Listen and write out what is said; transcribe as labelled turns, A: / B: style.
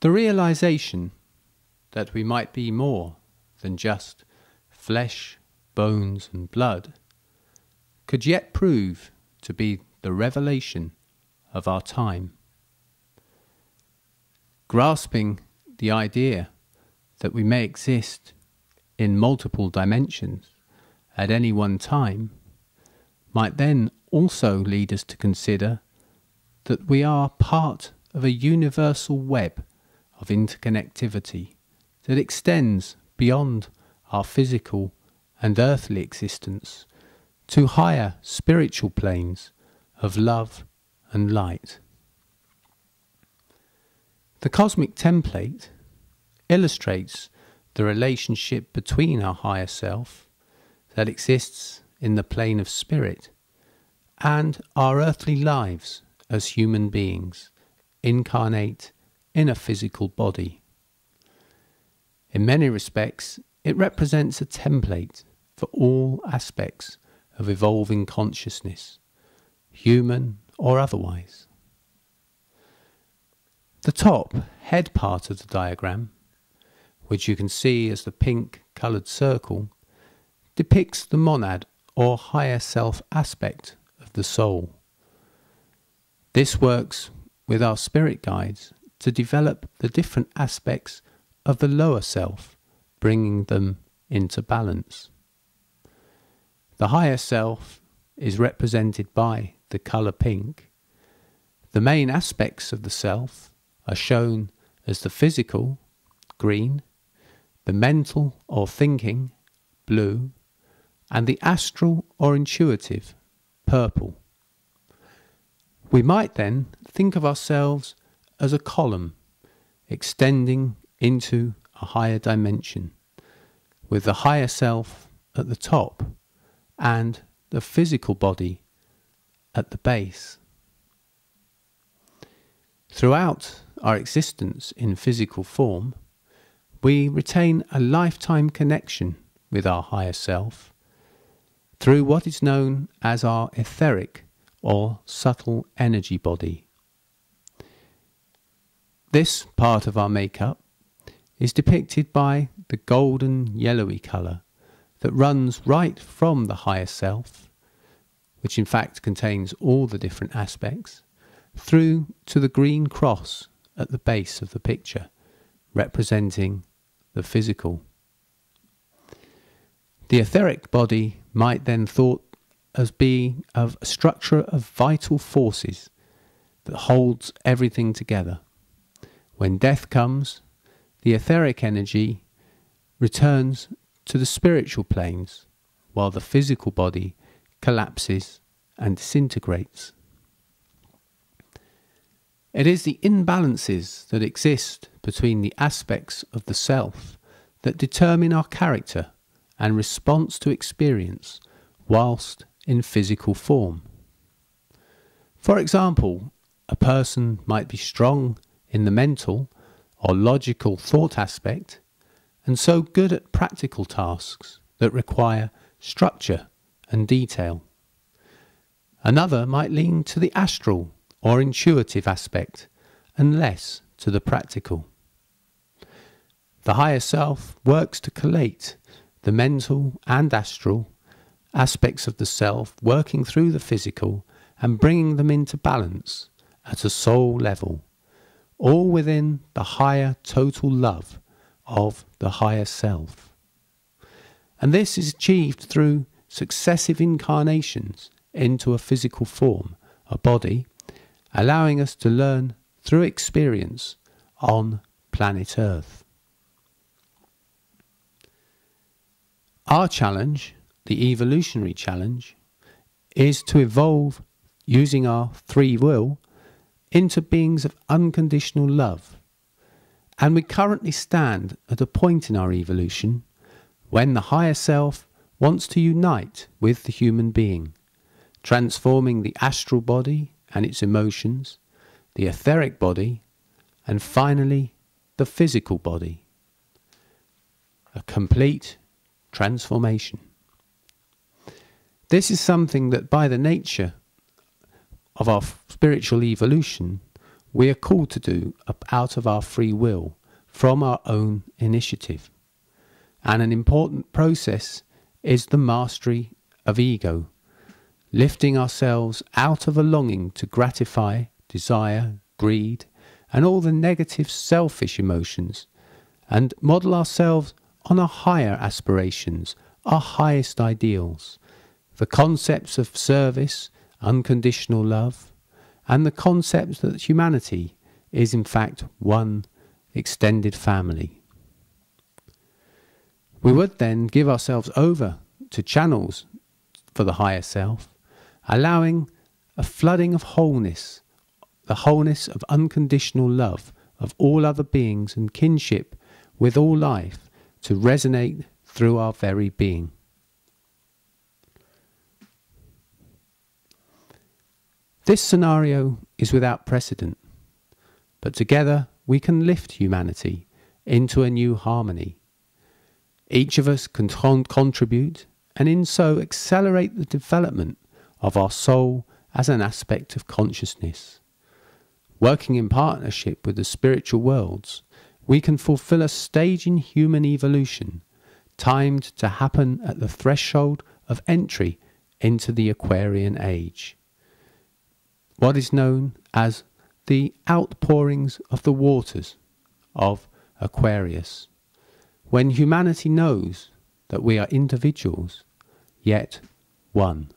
A: The realization that we might be more than just flesh, bones and blood could yet prove to be the revelation of our time. Grasping the idea that we may exist in multiple dimensions at any one time might then also lead us to consider that we are part of a universal web of interconnectivity that extends beyond our physical and earthly existence to higher spiritual planes of love and light. The cosmic template illustrates the relationship between our higher self that exists in the plane of spirit and our earthly lives as human beings incarnate in a physical body. In many respects, it represents a template for all aspects of evolving consciousness, human or otherwise. The top head part of the diagram, which you can see as the pink coloured circle, depicts the monad or higher self aspect of the soul. This works with our spirit guides to develop the different aspects of the lower self, bringing them into balance. The higher self is represented by the colour pink. The main aspects of the self are shown as the physical, green, the mental or thinking, blue, and the astral or intuitive, purple. We might then think of ourselves as a column extending into a higher dimension, with the higher self at the top and the physical body at the base. Throughout our existence in physical form, we retain a lifetime connection with our higher self through what is known as our etheric or subtle energy body. This part of our makeup is depicted by the golden yellowy colour that runs right from the higher self, which in fact contains all the different aspects, through to the green cross at the base of the picture, representing the physical. The etheric body might then thought as being of a structure of vital forces that holds everything together. When death comes, the etheric energy returns to the spiritual planes, while the physical body collapses and disintegrates. It is the imbalances that exist between the aspects of the self that determine our character and response to experience whilst in physical form. For example, a person might be strong in the mental or logical thought aspect and so good at practical tasks that require structure and detail. Another might lean to the astral or intuitive aspect and less to the practical. The higher self works to collate the mental and astral aspects of the self, working through the physical and bringing them into balance at a soul level, all within the higher total love of the higher self. And this is achieved through successive incarnations into a physical form, a body, allowing us to learn through experience on planet Earth. Our challenge, the evolutionary challenge, is to evolve using our free will into beings of unconditional love. And we currently stand at a point in our evolution when the higher self wants to unite with the human being, transforming the astral body and its emotions, the etheric body, and finally the physical body. A complete transformation. This is something that by the nature of our spiritual evolution we are called to do out of our free will, from our own initiative. And an important process is the mastery of ego, lifting ourselves out of a longing to gratify, desire, greed, and all the negative selfish emotions, and model ourselves on our higher aspirations, our highest ideals, the concepts of service, unconditional love, and the concept that humanity is in fact one extended family. We would then give ourselves over to channels for the higher self, allowing a flooding of wholeness, the wholeness of unconditional love of all other beings and kinship with all life to resonate through our very being. This scenario is without precedent, but together we can lift humanity into a new harmony. Each of us can contribute, and in so accelerate the development of our soul as an aspect of consciousness. Working in partnership with the spiritual worlds, we can fulfill a stage in human evolution, timed to happen at the threshold of entry into the Aquarian age. What is known as the outpourings of the waters of Aquarius, when humanity knows that we are individuals, yet one.